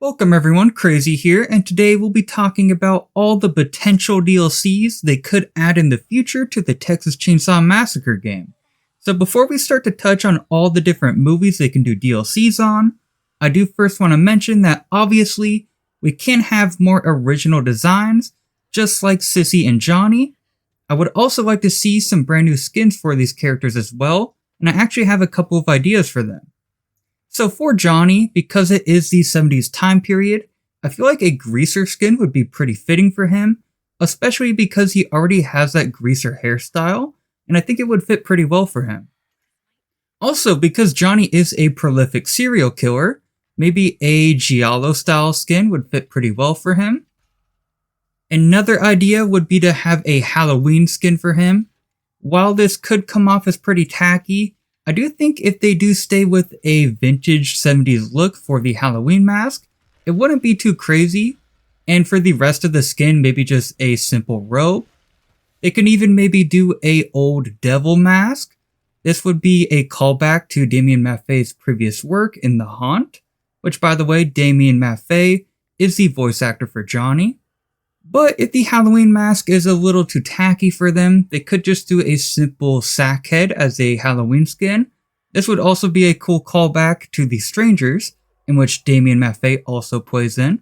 Welcome everyone, Crazy here, and today we'll be talking about all the potential DLCs they could add in the future to the Texas Chainsaw Massacre game. So before we start to touch on all the different movies they can do DLCs on, I do first want to mention that obviously we can have more original designs, just like Sissy and Johnny. I would also like to see some brand new skins for these characters as well, and I actually have a couple of ideas for them. So for Johnny, because it is the 70s time period, I feel like a greaser skin would be pretty fitting for him, especially because he already has that greaser hairstyle, and I think it would fit pretty well for him. Also, because Johnny is a prolific serial killer, maybe a Giallo style skin would fit pretty well for him. Another idea would be to have a Halloween skin for him. While this could come off as pretty tacky, I do think if they do stay with a vintage 70s look for the Halloween mask, it wouldn't be too crazy, and for the rest of the skin, maybe just a simple robe. They can even maybe do a old devil mask. This would be a callback to Damien Maffei's previous work in The Haunt, which by the way, Damien Maffei is the voice actor for Johnny. But if the Halloween mask is a little too tacky for them, they could just do a simple sack head as a Halloween skin. This would also be a cool callback to The Strangers, in which Damien Maffei also plays in.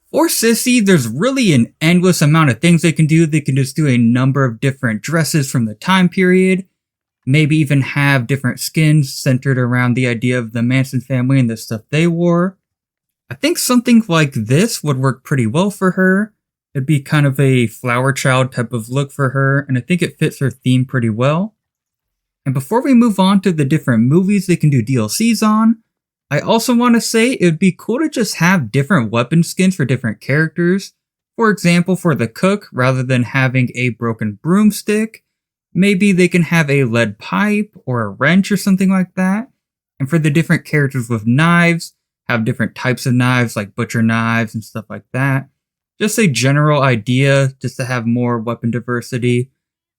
For Sissy, there's really an endless amount of things they can do. They can just do a number of different dresses from the time period, maybe even have different skins centered around the idea of the Manson family and the stuff they wore. I think something like this would work pretty well for her. It'd be kind of a flower child type of look for her, and I think it fits her theme pretty well. And before we move on to the different movies they can do DLCs on, I also want to say it would be cool to just have different weapon skins for different characters. For example, for the cook, rather than having a broken broomstick, maybe they can have a lead pipe or a wrench or something like that. And for the different characters with knives, have different types of knives like butcher knives and stuff like that. Just a general idea just to have more weapon diversity.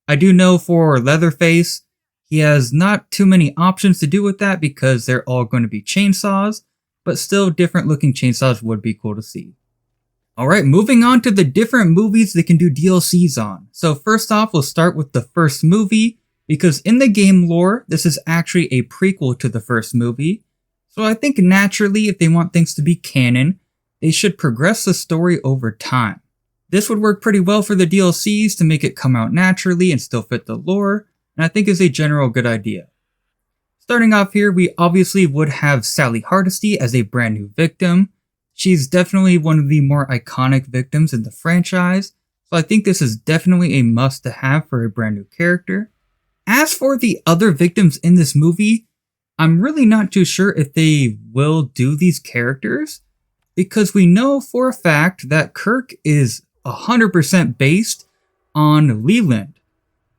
I do know for Leatherface, he has not too many options to do with that because they're all going to be chainsaws, but still different looking chainsaws would be cool to see. Alright, moving on to the different movies they can do DLCs on. So first off, we'll start with the first movie, because in the game lore, this is actually a prequel to the first movie. So I think naturally, if they want things to be canon, they should progress the story over time. This would work pretty well for the DLCs to make it come out naturally and still fit the lore, and I think is a general good idea. Starting off here, we obviously would have Sally Hardesty as a brand new victim. She's definitely one of the more iconic victims in the franchise, so I think this is definitely a must to have for a brand new character. As for the other victims in this movie, I'm really not too sure if they will do these characters, because we know for a fact that Kirk is 100% based on Leland.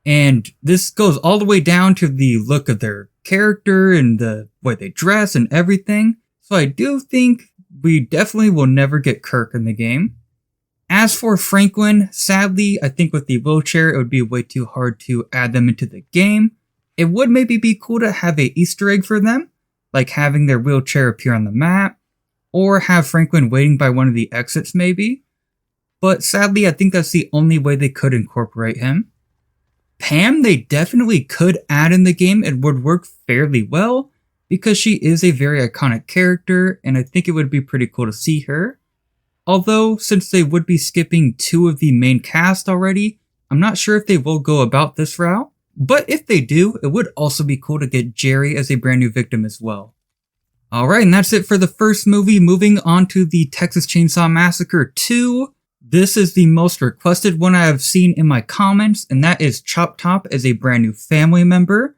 And this goes all the way down to the look of their character and the way they dress and everything. So I do think we definitely will never get Kirk in the game. As for Franklin, sadly, I think with the wheelchair, it would be way too hard to add them into the game. It would maybe be cool to have an Easter egg for them, like having their wheelchair appear on the map, or have Franklin waiting by one of the exits maybe. But sadly, I think that's the only way they could incorporate him. Pam, they definitely could add in the game. It would work fairly well, because she is a very iconic character, and I think it would be pretty cool to see her. Although, since they would be skipping two of the main cast already, I'm not sure if they will go about this route. But if they do, it would also be cool to get Jerry as a brand new victim as well. Alright, and that's it for the first movie. Moving on to the Texas Chainsaw Massacre 2. This is the most requested one I have seen in my comments, and that is Chop Top as a brand new family member.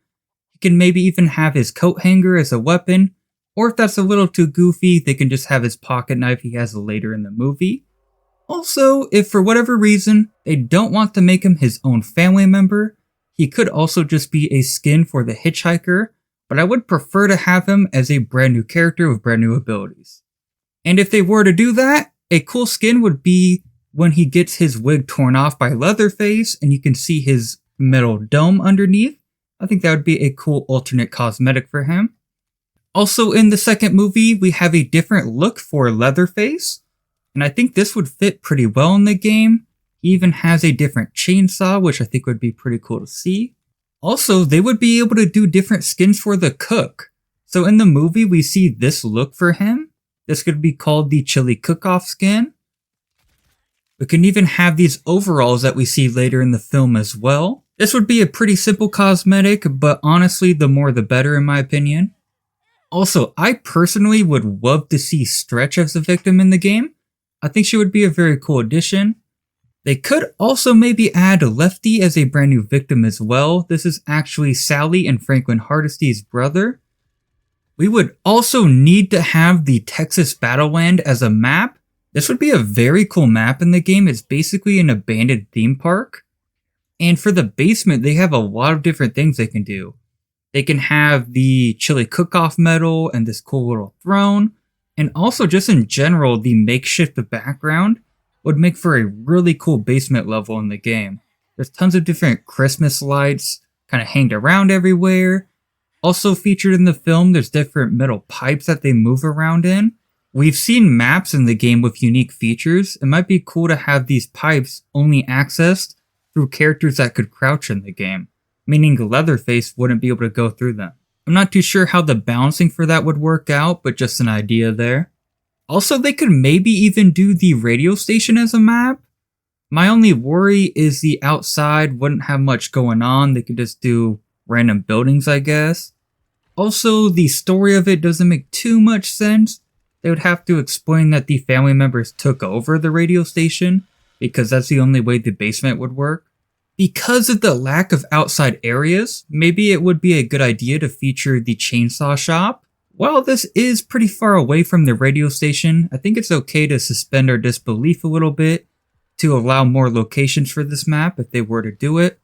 He can maybe even have his coat hanger as a weapon, or if that's a little too goofy, they can just have his pocket knife he has later in the movie. Also, if for whatever reason, they don't want to make him his own family member, he could also just be a skin for the Hitchhiker, but I would prefer to have him as a brand new character with brand new abilities. And if they were to do that, a cool skin would be when he gets his wig torn off by Leatherface and you can see his metal dome underneath. I think that would be a cool alternate cosmetic for him. Also in the second movie, we have a different look for Leatherface, and I think this would fit pretty well in the game. He even has a different chainsaw, which I think would be pretty cool to see. Also, they would be able to do different skins for the cook. So in the movie, we see this look for him. This could be called the chili cook-off skin. We can even have these overalls that we see later in the film as well. This would be a pretty simple cosmetic, but honestly, the more the better in my opinion. Also, I personally would love to see Stretch as the victim in the game. I think she would be a very cool addition. They could also maybe add Lefty as a brand new victim as well. This is actually Sally and Franklin Hardisty's brother. We would also need to have the Texas Battleland as a map. This would be a very cool map in the game. It's basically an abandoned theme park. And for the basement, they have a lot of different things they can do. They can have the chili cook-off medal and this cool little throne. And also just in general, the makeshift background would make for a really cool basement level in the game. There's tons of different Christmas lights kind of hanged around everywhere. Also featured in the film, there's different metal pipes that they move around in. We've seen maps in the game with unique features. It might be cool to have these pipes only accessed through characters that could crouch in the game, meaning Leatherface wouldn't be able to go through them. I'm not too sure how the balancing for that would work out, but just an idea there. Also, they could maybe even do the radio station as a map. My only worry is the outside wouldn't have much going on. They could just do random buildings, I guess. Also, the story of it doesn't make too much sense. They would have to explain that the family members took over the radio station, because that's the only way the basement would work. Because of the lack of outside areas, maybe it would be a good idea to feature the chainsaw shop. While this is pretty far away from the radio station, I think it's okay to suspend our disbelief a little bit to allow more locations for this map if they were to do it,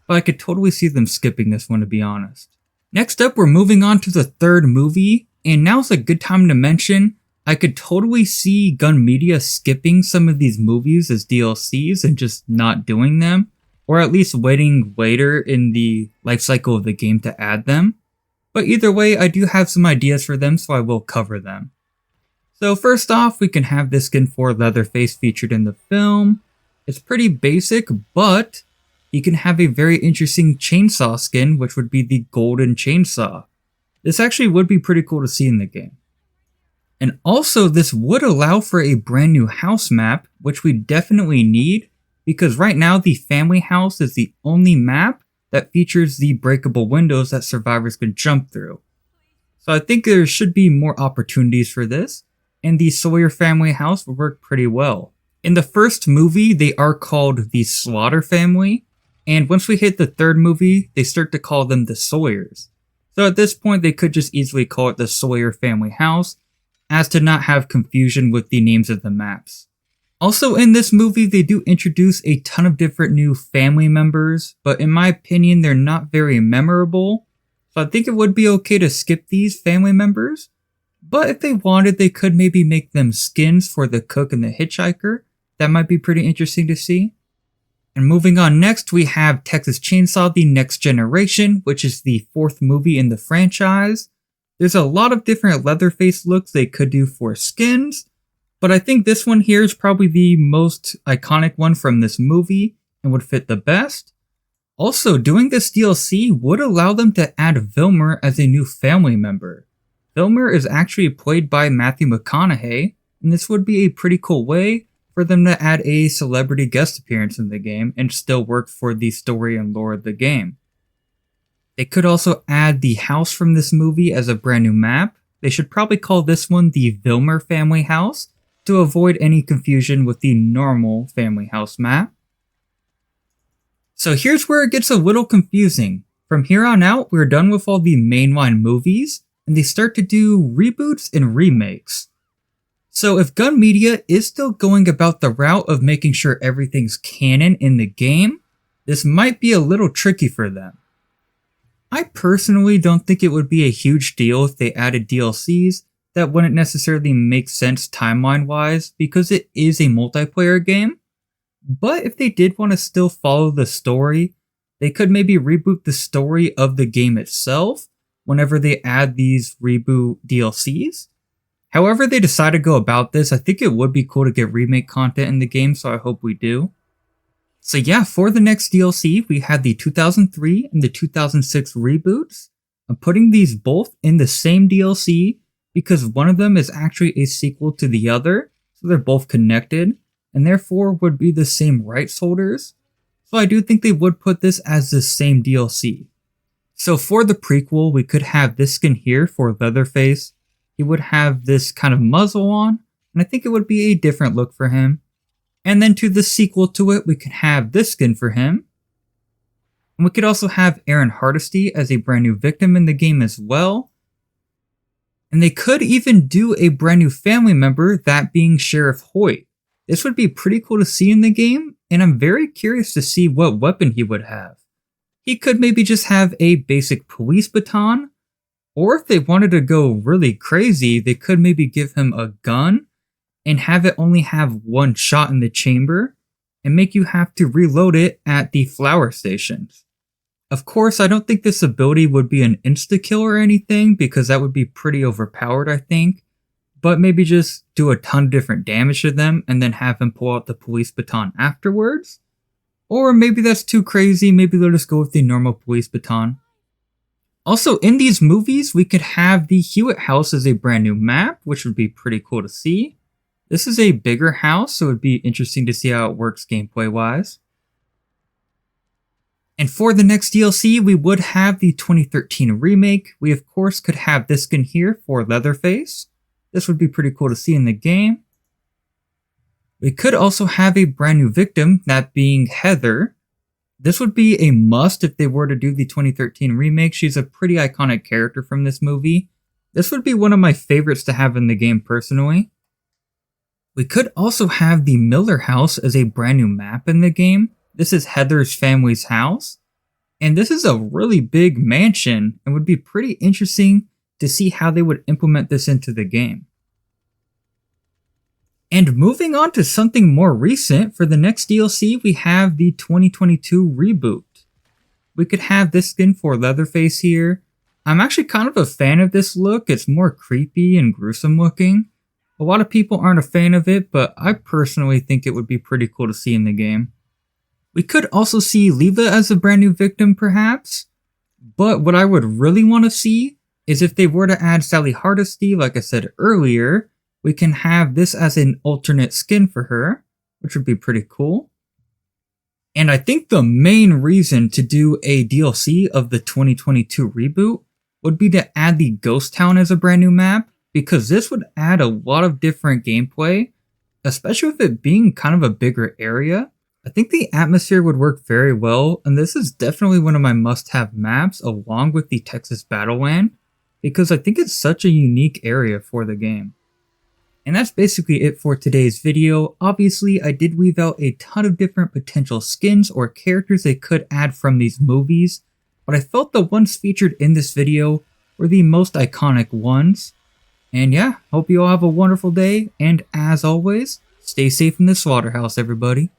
but I could totally see them skipping this one, to be honest. Next up, we're moving on to the third movie, and now's a good time to mention I could totally see Gun Media skipping some of these movies as DLCs and just not doing them, or at least waiting later in the life cycle of the game to add them. But either way, I do have some ideas for them, so I will cover them. So first off, we can have this skin for Leatherface featured in the film. It's pretty basic, but you can have a very interesting chainsaw skin, which would be the Golden Chainsaw. This actually would be pretty cool to see in the game. And also, this would allow for a brand new house map, which we definitely need, because right now the family house is the only map that features the breakable windows that survivors can jump through. So I think there should be more opportunities for this, and the Sawyer family house would work pretty well. In the first movie, they are called the Slaughter family, and once we hit the third movie, they start to call them the Sawyers. So at this point, they could just easily call it the Sawyer family house, as to not have confusion with the names of the maps. Also in this movie, they do introduce a ton of different new family members, but in my opinion, they're not very memorable. So I think it would be okay to skip these family members. But if they wanted, they could maybe make them skins for the cook and the hitchhiker. That might be pretty interesting to see. And moving on next, we have Texas Chainsaw The Next Generation, which is the fourth movie in the franchise. There's a lot of different Leatherface looks they could do for skins, but I think this one here is probably the most iconic one from this movie and would fit the best. Also, doing this DLC would allow them to add Vilmer as a new family member. Vilmer is actually played by Matthew McConaughey, and this would be a pretty cool way for them to add a celebrity guest appearance in the game and still work for the story and lore of the game. They could also add the house from this movie as a brand new map. They should probably call this one the Vilmer family house to avoid any confusion with the normal family house map. So here's where it gets a little confusing. From here on out, we're done with all the mainline movies, and they start to do reboots and remakes. So if Gun Media is still going about the route of making sure everything's canon in the game, this might be a little tricky for them. I personally don't think it would be a huge deal if they added DLCs that wouldn't necessarily make sense timeline-wise because it is a multiplayer game. But if they did want to still follow the story, they could maybe reboot the story of the game itself whenever they add these Reboot DLCs. However they decide to go about this, I think it would be cool to get remake content in the game, so I hope we do. So yeah, for the next DLC, we had the 2003 and the 2006 reboots. I'm putting these both in the same DLC because one of them is actually a sequel to the other, so they're both connected, and therefore would be the same rights holders. So I do think they would put this as the same DLC. So for the prequel, we could have this skin here for Leatherface. He would have this kind of muzzle on, and I think it would be a different look for him. And then to the sequel to it, we could have this skin for him. And we could also have Aaron Hardesty as a brand new victim in the game as well. And they could even do a brand new family member, that being Sheriff Hoyt. This would be pretty cool to see in the game, and I'm very curious to see what weapon he would have. He could maybe just have a basic police baton, or if they wanted to go really crazy, they could maybe give him a gun and have it only have one shot in the chamber and make you have to reload it at the flower stations. Of course, I don't think this ability would be an insta-kill or anything because that would be pretty overpowered, I think. But maybe just do a ton of different damage to them and then have him pull out the police baton afterwards. Or maybe that's too crazy, maybe they'll just go with the normal police baton. Also, in these movies, we could have the Hewitt house as a brand new map, which would be pretty cool to see. This is a bigger house, so it would be interesting to see how it works gameplay-wise. And for the next DLC, we would have the 2013 remake. We of course could have this skin here for Leatherface. This would be pretty cool to see in the game. We could also have a brand new victim, that being Heather. This would be a must if they were to do the 2013 remake. She's a pretty iconic character from this movie. This would be one of my favorites to have in the game personally. We could also have the Miller house as a brand new map in the game. This is Heather's family's house. And this is a really big mansion and would be pretty interesting to see how they would implement this into the game. And moving on to something more recent, for the next DLC, we have the 2022 reboot. We could have this skin for Leatherface here. I'm actually kind of a fan of this look. It's more creepy and gruesome looking. A lot of people aren't a fan of it, but I personally think it would be pretty cool to see in the game. We could also see Leva as a brand new victim perhaps, but what I would really want to see is if they were to add Sally Hardesty, like I said earlier, we can have this as an alternate skin for her, which would be pretty cool. And I think the main reason to do a DLC of the 2022 reboot would be to add the Ghost Town as a brand new map, because this would add a lot of different gameplay, especially with it being kind of a bigger area. I think the atmosphere would work very well, and this is definitely one of my must-have maps along with the Texas Battleland, because I think it's such a unique area for the game. And that's basically it for today's video. Obviously, I did weave out a ton of different potential skins or characters they could add from these movies, but I felt the ones featured in this video were the most iconic ones. And yeah, hope you all have a wonderful day, and as always, stay safe in the slaughterhouse, everybody.